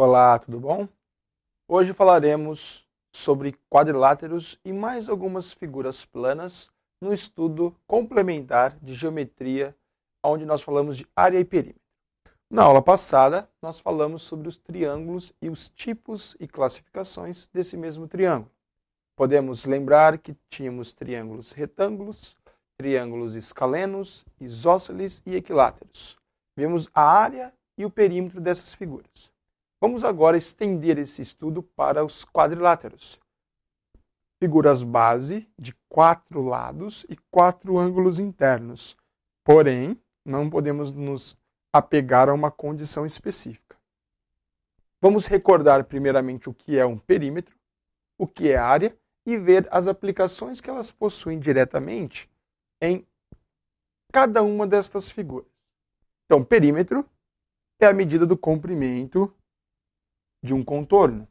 Olá, tudo bom? Hoje falaremos sobre quadriláteros e mais algumas figuras planas no estudo complementar de geometria, onde nós falamos de área e perímetro. Na aula passada, nós falamos sobre os triângulos e os tipos e classificações desse mesmo triângulo. Podemos lembrar que tínhamos triângulos retângulos, triângulos escalenos, isósceles e equiláteros. Vimos a área e o perímetro dessas figuras. Vamos agora estender esse estudo para os quadriláteros. Figuras base de 4 lados e 4 ângulos internos. Porém, não podemos nos apegar a uma condição específica. Vamos recordar primeiramente o que é um perímetro, o que é área e ver as aplicações que elas possuem diretamente em cada uma destas figuras. Então, perímetro é a medida do comprimento de um contorno.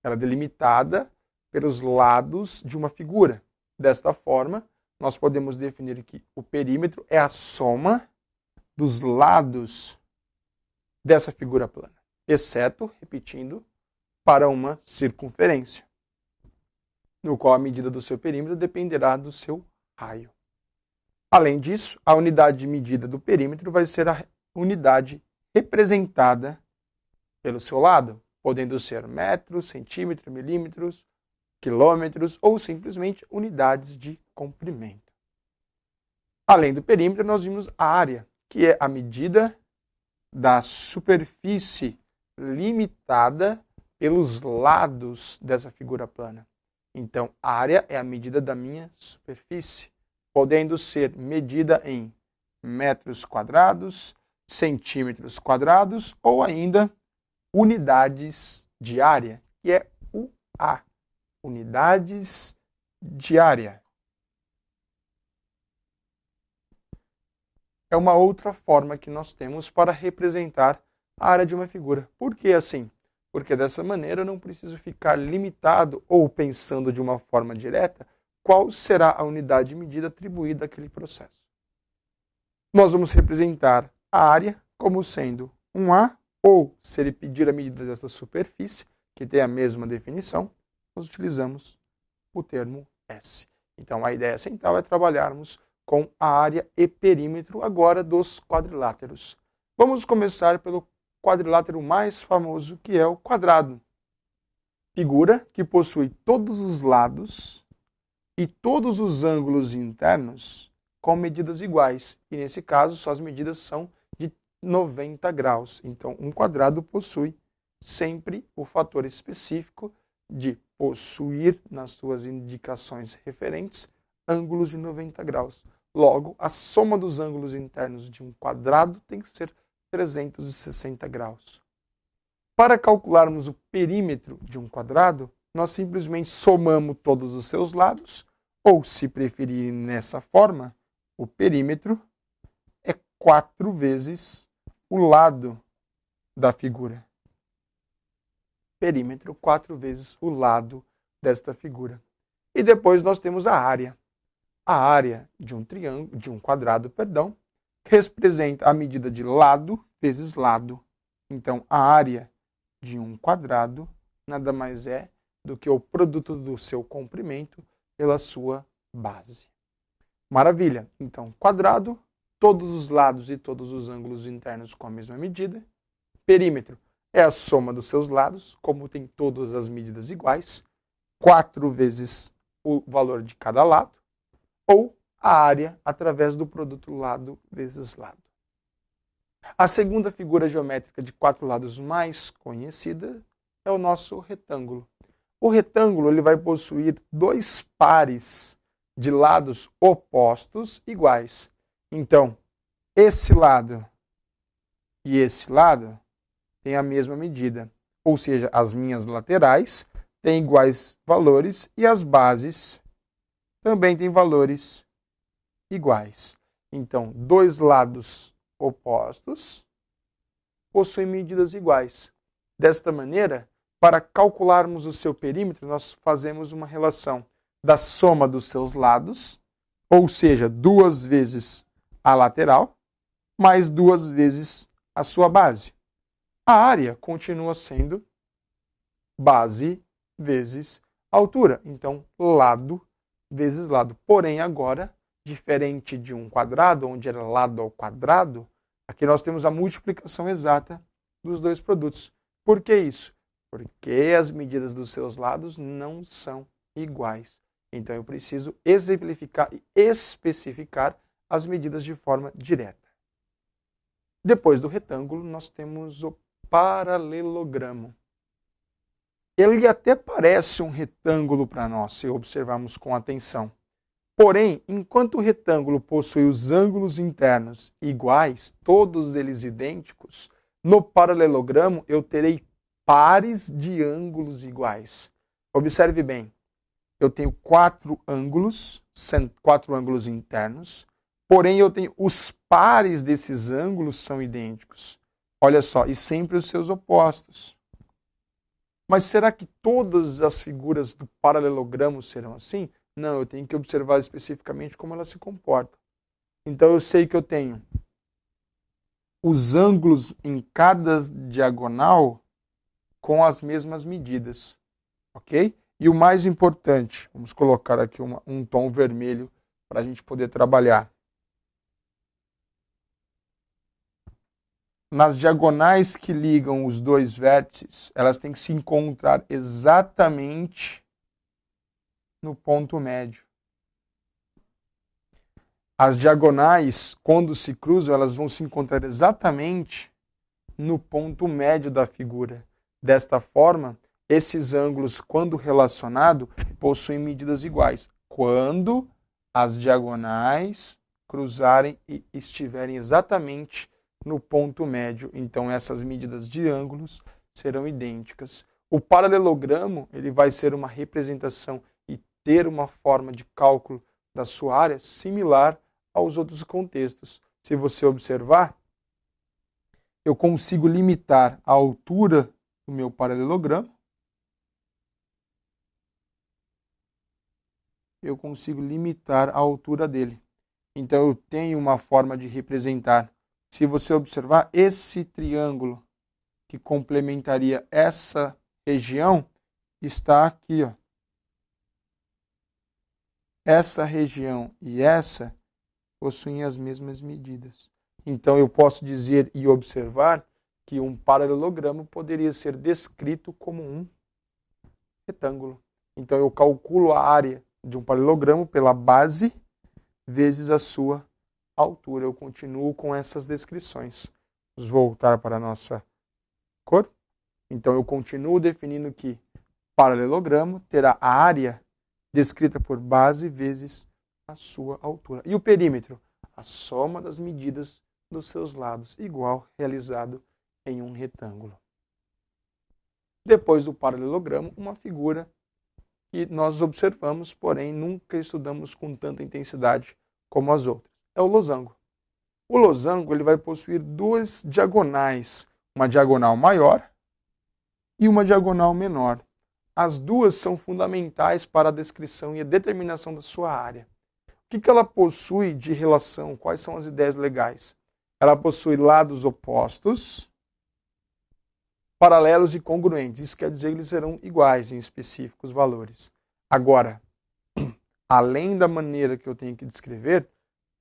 Ela é delimitada pelos lados de uma figura. Desta forma, nós podemos definir que o perímetro é a soma dos lados dessa figura plana, exceto, repetindo, para uma circunferência, no qual a medida do seu perímetro dependerá do seu raio. Além disso, a unidade de medida do perímetro vai ser a unidade representada pelo seu lado, podendo ser metros, centímetros, milímetros, quilômetros ou simplesmente unidades de comprimento. Além do perímetro, nós vimos a área, que é a medida da superfície limitada pelos lados dessa figura plana. Então, a área é a medida da minha superfície, podendo ser medida em metros quadrados, centímetros quadrados ou ainda unidades de área, que é UA, unidades de área. É uma outra forma que nós temos para representar a área de uma figura. Por que assim? Porque dessa maneira eu não preciso ficar limitado ou pensando de uma forma direta qual será a unidade de medida atribuída àquele processo. Nós vamos representar a área como sendo um A, ou se ele pedir a medida dessa superfície, que tem a mesma definição, nós utilizamos o termo S. Então a ideia central é trabalharmos com a área e perímetro agora dos quadriláteros. Vamos começar pelo quadrilátero mais famoso, que é o quadrado. Figura que possui todos os lados e todos os ângulos internos com medidas iguais. E nesse caso, suas medidas são de 90 graus. Então, um quadrado possui sempre o fator específico de possuir nas suas indicações referentes ângulos de 90 graus. Logo, a soma dos ângulos internos de um quadrado tem que ser 360 graus. Para calcularmos o perímetro de um quadrado, nós simplesmente somamos todos os seus lados, ou, se preferirem nessa forma, o perímetro é 4 vezes o lado da figura. Perímetro, 4 vezes o lado desta figura. E depois nós temos a área. A área de um triângulo, de um quadrado, representa a medida de lado vezes lado. Então, a área de um quadrado nada mais é do que o produto do seu comprimento pela sua base. Maravilha! Então, quadrado, todos os lados e todos os ângulos internos com a mesma medida. Perímetro é a soma dos seus lados, como tem todas as medidas iguais, 4 vezes o valor de cada lado, ou a área através do produto lado vezes lado. A segunda figura geométrica de 4 lados mais conhecida é o nosso retângulo. O retângulo ele vai possuir 2 pares de lados opostos iguais. Então, esse lado e esse lado têm a mesma medida, ou seja, as minhas laterais têm iguais valores e as bases também têm valores iguais. Então, 2 lados opostos possuem medidas iguais. Desta maneira, para calcularmos o seu perímetro, nós fazemos uma relação da soma dos seus lados, ou seja, 2 vezes a lateral, mais 2 vezes a sua base. A área continua sendo base vezes altura. Então, lado vezes lado. Porém, agora, diferente de um quadrado, onde era lado ao quadrado, aqui nós temos a multiplicação exata dos dois produtos. Por que isso? Porque as medidas dos seus lados não são iguais. Então, eu preciso exemplificar e especificar as medidas de forma direta. Depois do retângulo, nós temos o paralelogramo. Ele até parece um retângulo para nós, se observarmos com atenção. Porém, enquanto o retângulo possui os ângulos internos iguais, todos eles idênticos, no paralelogramo eu terei pares de ângulos iguais. Observe bem, eu tenho quatro ângulos internos, porém eu tenho os pares desses ângulos são idênticos. Olha só, e sempre os seus opostos. Mas será que todas as figuras do paralelogramo serão assim? Não, eu tenho que observar especificamente como elas se comportam. Então eu sei que eu tenho os ângulos em cada diagonal com as mesmas medidas, ok? E o mais importante, vamos colocar aqui um tom vermelho para a gente poder trabalhar. Nas diagonais que ligam os dois vértices, elas têm que se encontrar exatamente no ponto médio. As diagonais, quando se cruzam, elas vão se encontrar exatamente no ponto médio da figura. Desta forma, esses ângulos, quando relacionados, possuem medidas iguais. Quando as diagonais cruzarem e estiverem exatamente no ponto médio, então essas medidas de ângulos serão idênticas. O paralelogramo ele vai ser uma representação e ter uma forma de cálculo da sua área similar aos outros contextos. Se você observar, eu consigo limitar a altura do meu paralelogramo. Eu consigo limitar a altura dele. Então eu tenho uma forma de representar. Se você observar, esse triângulo que complementaria essa região está aqui, ó. Essa região e essa possuem as mesmas medidas. Então eu posso dizer e observar que um paralelogramo poderia ser descrito como um retângulo. Então eu calculo a área de um paralelogramo pela base vezes a sua altura. Eu continuo com essas descrições. Vamos voltar para a nossa cor. Então eu continuo definindo que paralelogramo terá a área descrita por base vezes a sua altura. E o perímetro? A soma das medidas dos seus lados, igual realizado em um retângulo. Depois do paralelogramo, uma figura que nós observamos, porém nunca estudamos com tanta intensidade como as outras. É o losango. O losango ele vai possuir duas diagonais, uma diagonal maior e uma diagonal menor. As duas são fundamentais para a descrição e a determinação da sua área. O que ela possui de relação? Quais são as ideias legais? Ela possui lados opostos, paralelos e congruentes. Isso quer dizer que eles serão iguais em específicos valores. Agora, além da maneira que eu tenho que descrever,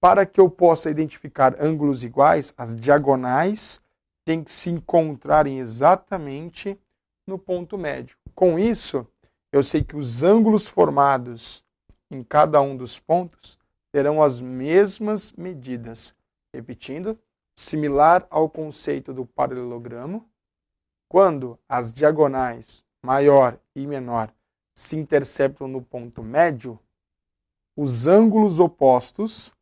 para que eu possa identificar ângulos iguais, as diagonais têm que se encontrarem exatamente no ponto médio. Com isso, eu sei que os ângulos formados em cada um dos pontos terão as mesmas medidas. Repetindo, similar ao conceito do paralelogramo, quando as diagonais maior e menor se interceptam no ponto médio, os ângulos opostos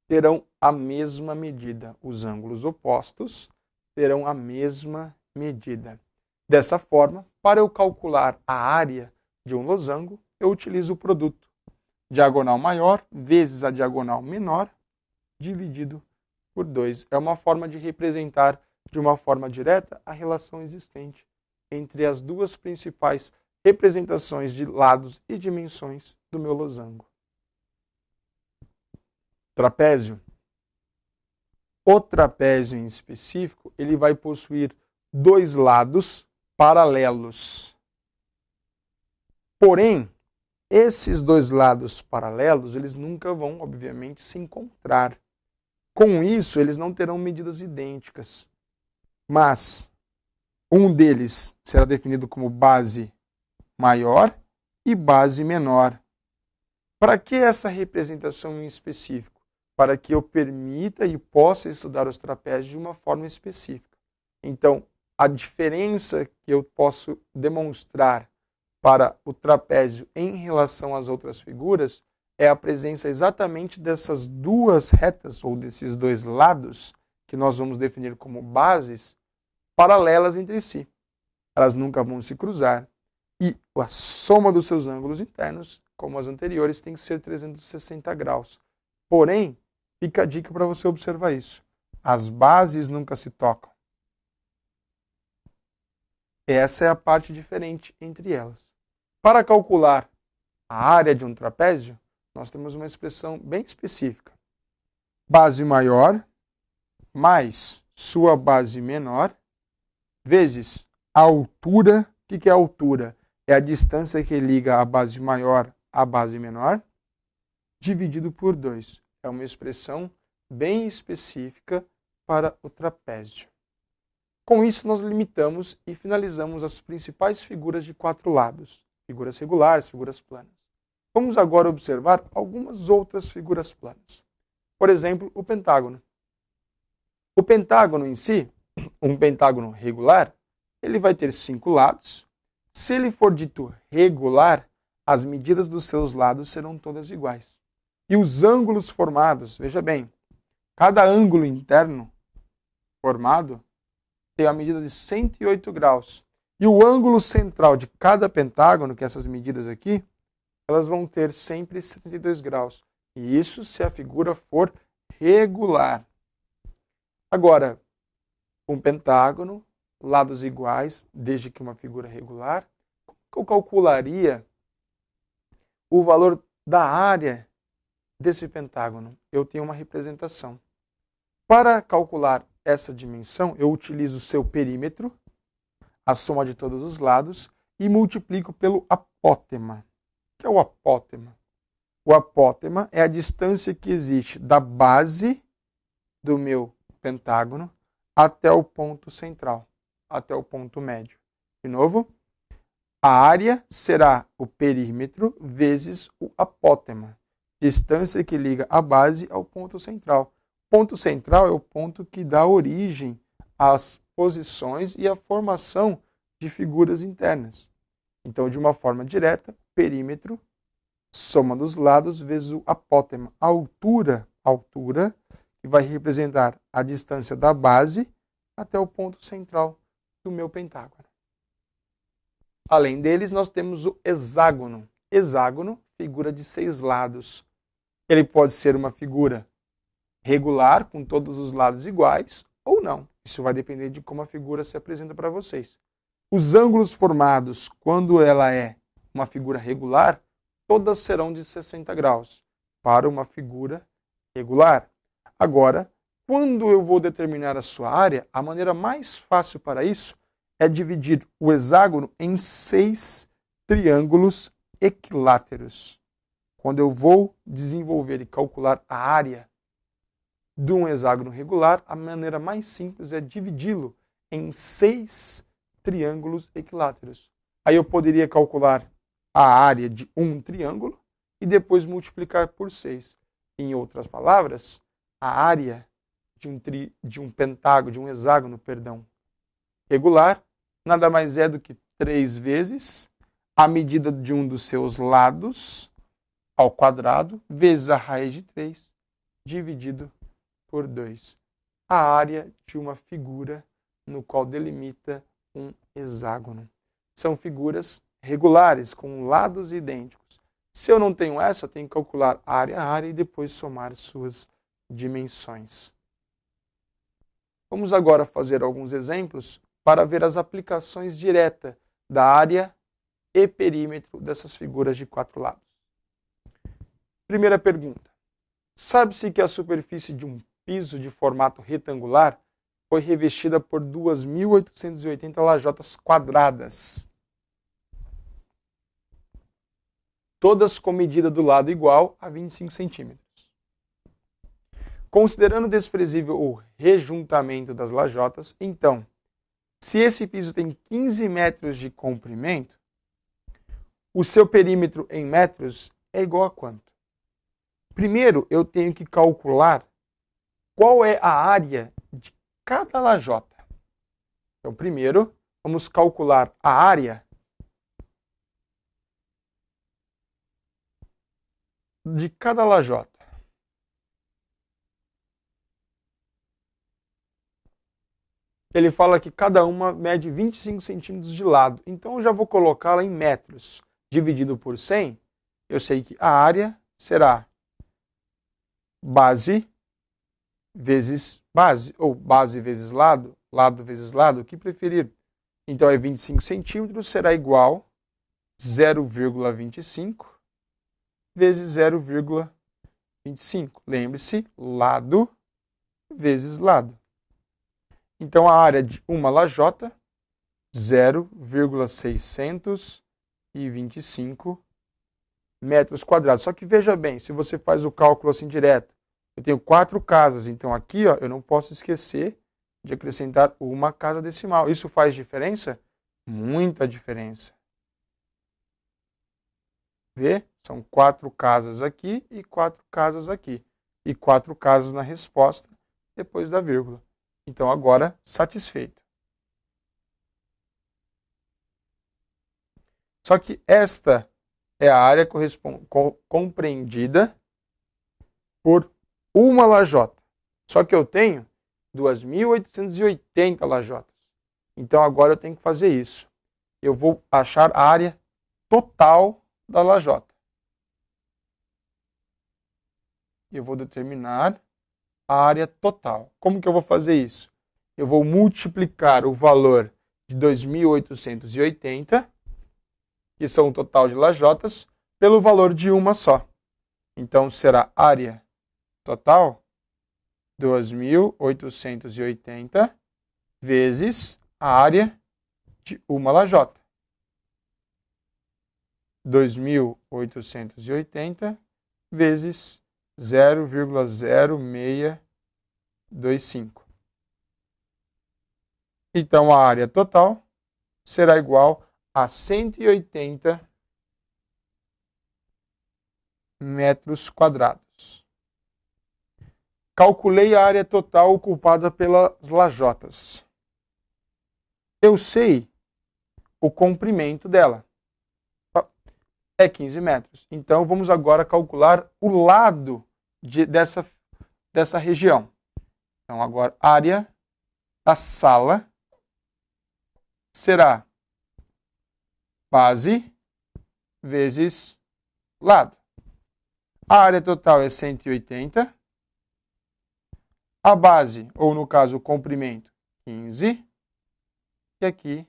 terão a mesma medida. Os ângulos opostos terão a mesma medida. Dessa forma, para eu calcular a área de um losango, eu utilizo o produto diagonal maior vezes a diagonal menor dividido por 2. É uma forma de representar de uma forma direta a relação existente entre as duas principais representações de lados e dimensões do meu losango. Trapézio. O trapézio em específico, ele vai possuir dois lados paralelos. Porém, esses dois lados paralelos, eles nunca vão, obviamente, se encontrar. Com isso, eles não terão medidas idênticas. Mas um deles será definido como base maior e base menor. Para que essa representação em específico? Para que eu permita e possa estudar os trapézios de uma forma específica. Então, a diferença que eu posso demonstrar para o trapézio em relação às outras figuras é a presença exatamente dessas duas retas, ou desses dois lados, que nós vamos definir como bases, paralelas entre si. Elas nunca vão se cruzar. E a soma dos seus ângulos internos, como as anteriores, tem que ser 360 graus. Porém, fica a dica para você observar isso. As bases nunca se tocam. Essa é a parte diferente entre elas. Para calcular a área de um trapézio, nós temos uma expressão bem específica. Base maior mais sua base menor vezes a altura. O que é a altura? É a distância que liga a base maior à base menor, dividido por 2. É uma expressão bem específica para o trapézio. Com isso, nós limitamos e finalizamos as principais figuras de 4 lados. Figuras regulares, figuras planas. Vamos agora observar algumas outras figuras planas. Por exemplo, o pentágono. O pentágono em si, um pentágono regular, ele vai ter 5 lados. Se ele for dito regular, as medidas dos seus lados serão todas iguais. E os ângulos formados, veja bem, cada ângulo interno formado tem a medida de 108 graus. E o ângulo central de cada pentágono, que é essas medidas aqui, elas vão ter sempre 72 graus. E isso se a figura for regular. Agora, um pentágono, lados iguais, desde que uma figura regular, como que eu calcularia o valor da área desse pentágono? Eu tenho uma representação. Para calcular essa dimensão, eu utilizo o seu perímetro, a soma de todos os lados, e multiplico pelo apótema. O que é o apótema? O apótema é a distância que existe da base do meu pentágono até o ponto central, até o ponto médio. De novo, a área será o perímetro vezes o apótema, distância que liga a base ao ponto central. O ponto central é o ponto que dá origem às posições e à formação de figuras internas. Então, de uma forma direta, perímetro, soma dos lados vezes o apótema. A altura, que vai representar a distância da base até o ponto central do meu pentágono. Além deles, nós temos o hexágono. Hexágono, figura de 6 lados. Ele pode ser uma figura regular, com todos os lados iguais, ou não. Isso vai depender de como a figura se apresenta para vocês. Os ângulos formados, quando ela é uma figura regular, todas serão de 60 graus para uma figura regular. Agora, quando eu vou determinar a sua área, a maneira mais fácil para isso é dividir o hexágono em 6 triângulos equiláteros. Quando eu vou desenvolver e calcular a área de um hexágono regular, a maneira mais simples é dividi-lo em 6 triângulos equiláteros. Aí eu poderia calcular a área de um triângulo e depois multiplicar por 6. Em outras palavras, a área de um hexágono, regular, nada mais é do que 3 vezes a medida de um dos seus lados ao quadrado, vezes a raiz de 3, dividido por 2. A área de uma figura no qual delimita um hexágono. São figuras regulares, com lados idênticos. Se eu não tenho essa, eu tenho que calcular área a área e depois somar suas dimensões. Vamos agora fazer alguns exemplos para ver as aplicações diretas da área e perímetro dessas figuras de 4 lados. Primeira pergunta. Sabe-se que a superfície de um piso de formato retangular foi revestida por 2.880 lajotas quadradas. Todas com medida do lado igual a 25 centímetros. Considerando desprezível o rejuntamento das lajotas, então, se esse piso tem 15 metros de comprimento, o seu perímetro em metros é igual a quanto? Primeiro, eu tenho que calcular qual é a área de cada lajota. Então, primeiro, vamos calcular a área de cada lajota. Ele fala que cada uma mede 25 centímetros de lado. Então, eu já vou colocá-la em metros. Dividido por 100, eu sei que a área será base vezes base, ou base vezes lado, lado vezes lado, o que preferir. Então, é 25 centímetros, será igual a 0,25 vezes 0,25. Lembre-se, lado vezes lado. Então, a área de uma lajota, 0,625 metros quadrados. Só que veja bem, se você faz o cálculo assim direto, eu tenho 4 casas, então aqui ó, eu não posso esquecer de acrescentar uma casa decimal. Isso faz diferença? Muita diferença. Vê? São 4 casas aqui e 4 casas aqui. E 4 casas na resposta depois da vírgula. Então, agora, satisfeito. Só que esta é a área compreendida por uma lajota. Só que eu tenho 2.880 lajotas. Então, agora eu tenho que fazer isso. Eu vou achar a área total da lajota. Eu vou determinar a área total. Como que eu vou fazer isso? Eu vou multiplicar o valor de 2.880, que são o total de lajotas, pelo valor de uma só. Então, será área total 2.880 vezes a área de uma lajota. 2.880 vezes 0,0625. Então, a área total será igual a 180 metros quadrados. Calculei a área total ocupada pelas lajotas. Eu sei o comprimento dela. É 15 metros. Então, vamos agora calcular o lado dessa região. Então, agora, área da sala será base vezes lado. A área total é 180. A base, ou no caso o comprimento, 15. E aqui,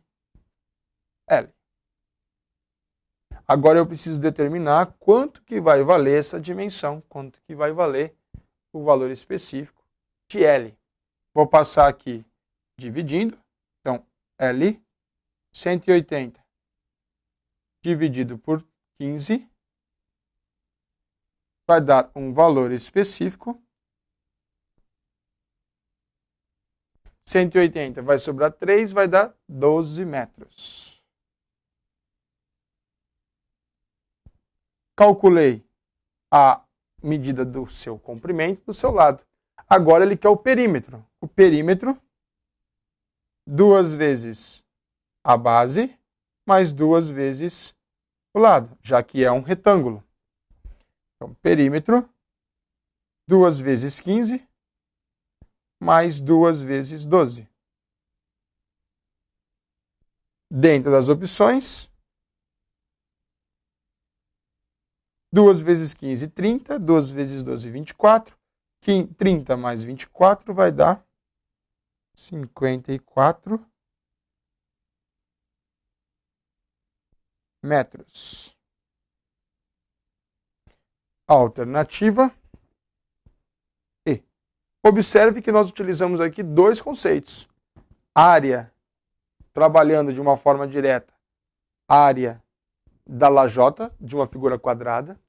L. Agora eu preciso determinar quanto que vai valer essa dimensão, quanto que vai valer o valor específico de L. Vou passar aqui dividindo. Então, L, 180 dividido por 15 vai dar um valor específico. 180 vai sobrar 3, vai dar 12 metros. Calculei a medida do seu comprimento do seu lado. Agora ele quer o perímetro. O perímetro, 2 vezes a base, mais 2 vezes o lado, já que é um retângulo. Então, perímetro, 2 vezes 15, mais 2 vezes 12. Dentro das opções, 2 vezes 15, 30. 2 vezes 12, 24. 30 mais 24 vai dar 54 metros. Alternativa E. Observe que nós utilizamos aqui dois conceitos. Área, trabalhando de uma forma direta, área da lajota de uma figura quadrada,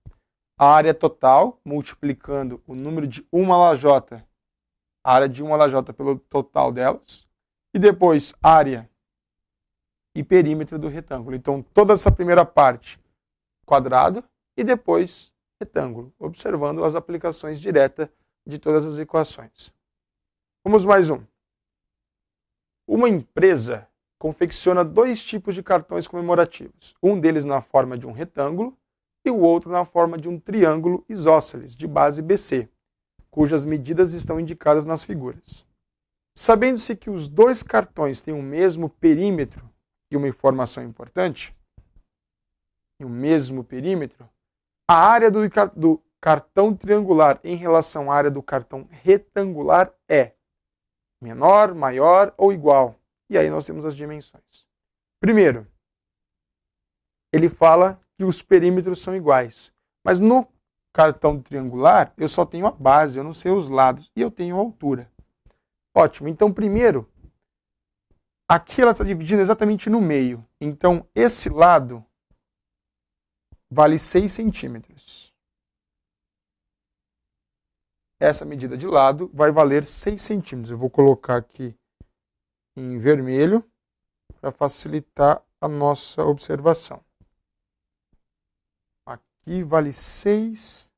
a área total, multiplicando o número de uma lajota, a área de uma lajota pelo total delas, e depois área e perímetro do retângulo. Então, toda essa primeira parte, quadrado, e depois retângulo, observando as aplicações diretas de todas as equações. Vamos mais um. Uma empresa confecciona dois tipos de cartões comemorativos, um deles na forma de um retângulo e o outro na forma de um triângulo isósceles de base BC, cujas medidas estão indicadas nas figuras. Sabendo-se que os dois cartões têm o mesmo perímetro, e uma informação importante, o mesmo perímetro, a área do cartão triangular em relação à área do cartão retangular é menor, maior ou igual. E aí nós temos as dimensões. Primeiro, ele fala que os perímetros são iguais. Mas no cartão triangular, eu só tenho a base, eu não sei os lados, e eu tenho a altura. Ótimo. Então, primeiro, aqui ela está dividida exatamente no meio. Então, esse lado vale 6 centímetros. Essa medida de lado vai valer 6 centímetros. Eu vou colocar aqui em vermelho para facilitar a nossa observação. Aqui vale 6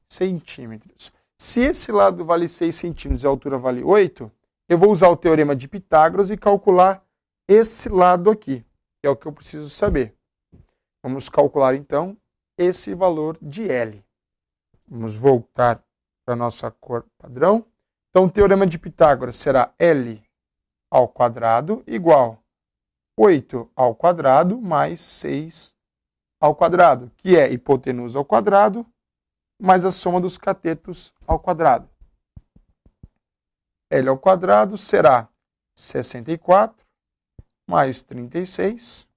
centímetros. Se esse lado vale 6 centímetros e a altura vale 8, eu vou usar o teorema de Pitágoras e calcular esse lado aqui, que é o que eu preciso saber. Vamos calcular, então, esse valor de L. Vamos voltar para a nossa cor padrão. Então, o teorema de Pitágoras será L ao quadrado igual 8 ao quadrado mais 6 ao quadrado, que é hipotenusa ao quadrado mais a soma dos catetos ao quadrado. L ao quadrado será 64 mais 36.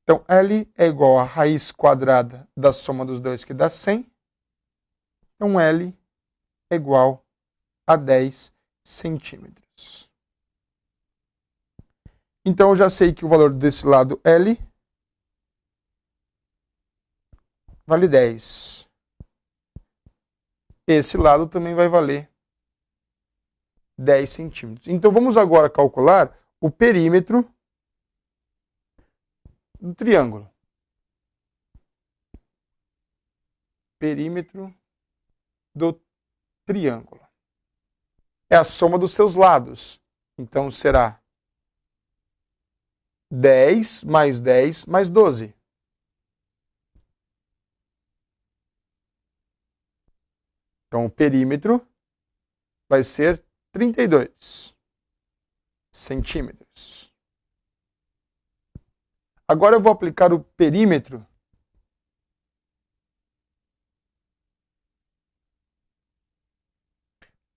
Então, L é igual a raiz quadrada da soma dos dois, que dá 100. Então, L é igual a 10 centímetros. Então, eu já sei que o valor desse lado L vale 10. Esse lado também vai valer 10 centímetros. Então, vamos agora calcular o perímetro do triângulo. Perímetro do triângulo. É a soma dos seus lados. Então, será 10 mais 10 mais 12. Então, o perímetro vai ser 32 centímetros. Agora eu vou aplicar o perímetro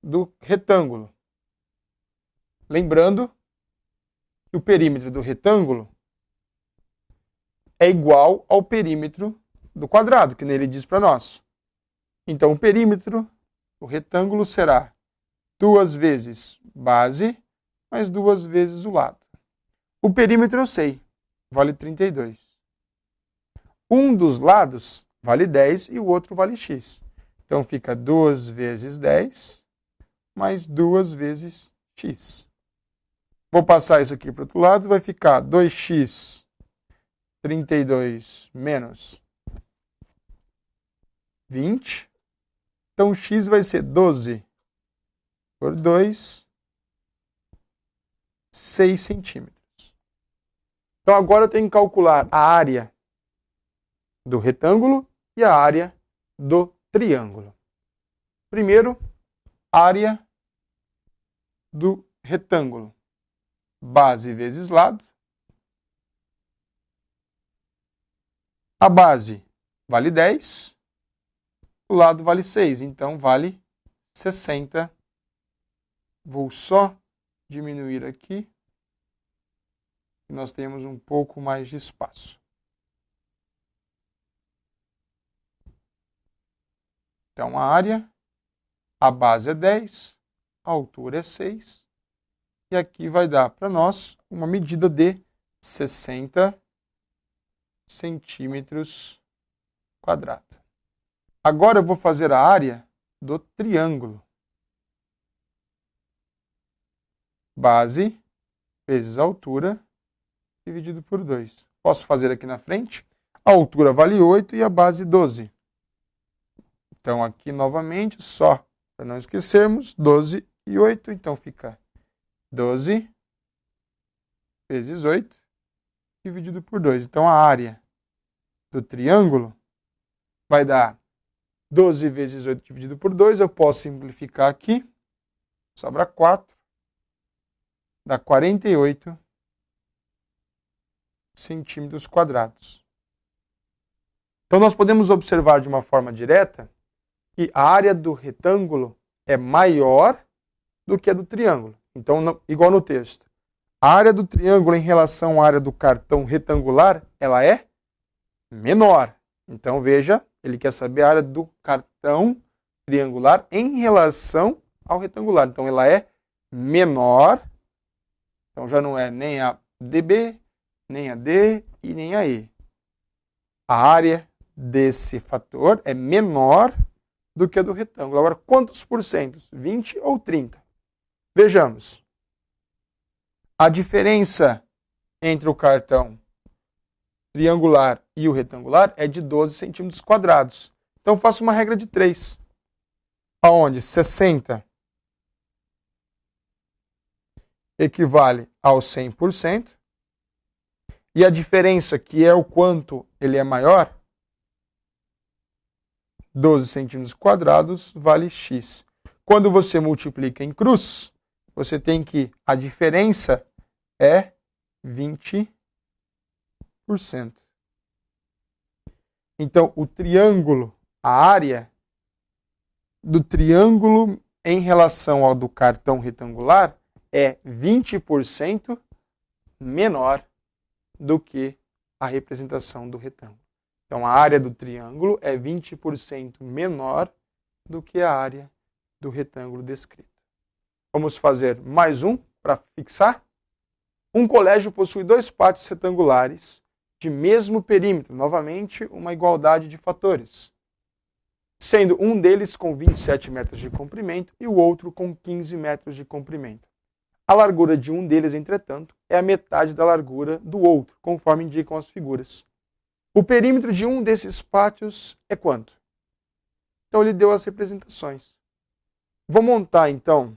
do retângulo. Lembrando que o perímetro do retângulo é igual ao perímetro do quadrado, que nele diz para nós. Então, o perímetro do retângulo será 2 vezes base mais 2 vezes o lado. O perímetro eu sei, vale 32. Um dos lados vale 10 e o outro vale x. Então, fica 2 vezes 10 mais 2 vezes x. Vou passar isso aqui para o outro lado, vai ficar 2x 32 menos 20. Então, x vai ser 12 por 2, 6 centímetros. Então, agora eu tenho que calcular a área do retângulo e a área do triângulo. Primeiro, área do retângulo. Base vezes lado. A base vale 10. O lado vale 6. Então, vale 60. Vou só diminuir aqui. Nós temos um pouco mais de espaço. Então, a área A base é 10, a altura é 6, e aqui vai dar para nós uma medida de 60 centímetros quadrados. Agora eu vou fazer a área do triângulo. Base vezes a altura dividido por 2. Posso fazer aqui na frente? A altura vale 8 e a base 12. Então aqui novamente, só para não esquecermos, 12 e 8. Então fica 12 vezes 8 dividido por 2. Então a área do triângulo vai dar 12 vezes 8 dividido por 2. Eu posso simplificar aqui. Sobra 4. Dá 48 centímetros quadrados. Então nós podemos observar de uma forma direta que a área do retângulo é maior do que a do triângulo. Então, igual no texto, a área do triângulo em relação à área do cartão retangular, ela é menor. Então veja, ele quer saber a área do cartão triangular em relação ao retangular. Então ela é menor. Então já não é nem a DB, nem a D e nem a E. A área desse fator é menor do que a do retângulo. Agora, quantos porcentos? 20 ou 30? Vejamos. A diferença entre o cartão triangular e o retangular é de 12 centímetros quadrados. Então, faço uma regra de 3, onde 60 equivale ao 100%, e a diferença, que é o quanto ele é maior, 12 centímetros quadrados vale x. Quando você multiplica em cruz, você tem que a diferença é 20%. Então, o triângulo, a área do triângulo em relação ao do cartão retangular é 20% menor do que a representação do retângulo. Então, a área do triângulo é 20% menor do que a área do retângulo descrito. Vamos fazer mais um para fixar. Um colégio possui 2 pátios retangulares de mesmo perímetro. Novamente, uma igualdade de fatores. Sendo um deles com 27 metros de comprimento e o outro com 15 metros de comprimento. A largura de um deles, entretanto, é a metade da largura do outro, conforme indicam as figuras. O perímetro de um desses pátios é quanto? Então, ele deu as representações. Vou montar, então,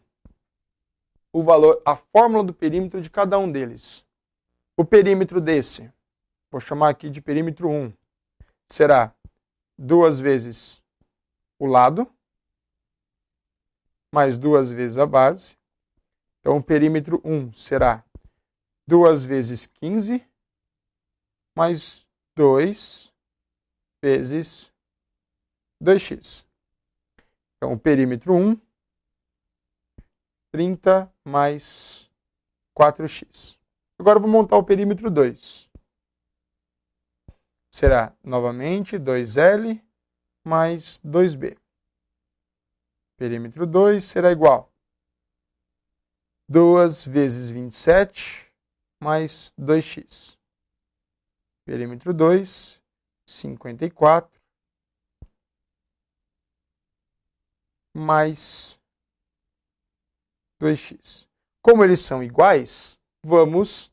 o valor, a fórmula do perímetro de cada um deles. O perímetro desse, vou chamar aqui de perímetro 1, será 2 vezes o lado, mais 2 vezes a base. Então, o perímetro 1 será 2 vezes 15, mais 2 vezes 2x. Então, o perímetro 1, 30 mais 4x. Agora, eu vou montar o perímetro 2. Será, novamente, 2L mais 2B. Perímetro 2 será igual a 2 vezes 27 mais 2x. Perímetro 2, 54 mais 2x. Como eles são iguais, vamos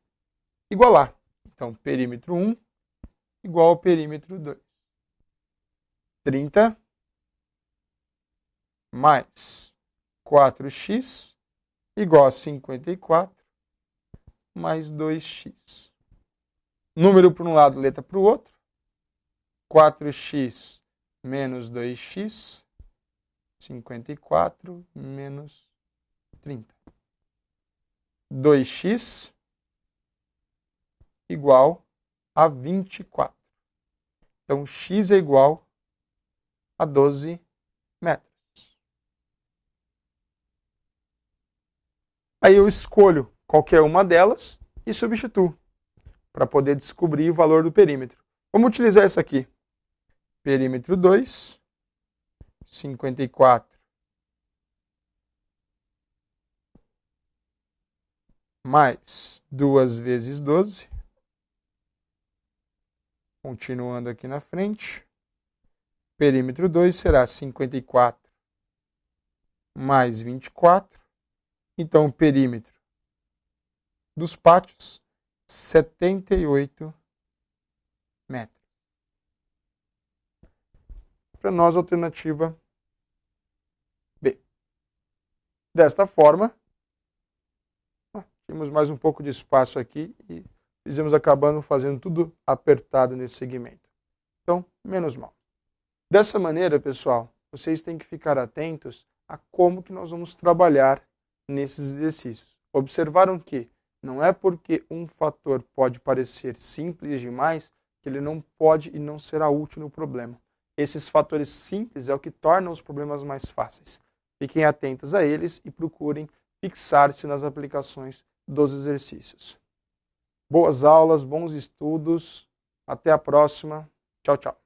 igualar. Então, perímetro 1 igual ao perímetro 2. 30 mais 4x igual a 54 mais 2x. Número para um lado, letra para o outro. 4x menos 2x, 54 menos 30. 2x igual a 24. Então, x é igual a 12 metros. Aí eu escolho qualquer uma delas e substituo para poder descobrir o valor do perímetro. Vamos utilizar essa aqui. Perímetro 2, 54 mais 2 vezes 12. Continuando aqui na frente. Perímetro 2 será 54 mais 24. Então, o perímetro dos pátios, 78 metros. Para nós, alternativa B. Desta forma, temos mais um pouco de espaço aqui e fizemos acabando fazendo tudo apertado nesse segmento. Então, menos mal. Dessa maneira, pessoal, vocês têm que ficar atentos a como que nós vamos trabalhar nesses exercícios. Observaram que não é porque um fator pode parecer simples demais que ele não pode e não será útil no problema. Esses fatores simples é o que torna os problemas mais fáceis. Fiquem atentos a eles e procurem fixar-se nas aplicações dos exercícios. Boas aulas, bons estudos. Até a próxima. Tchau, tchau.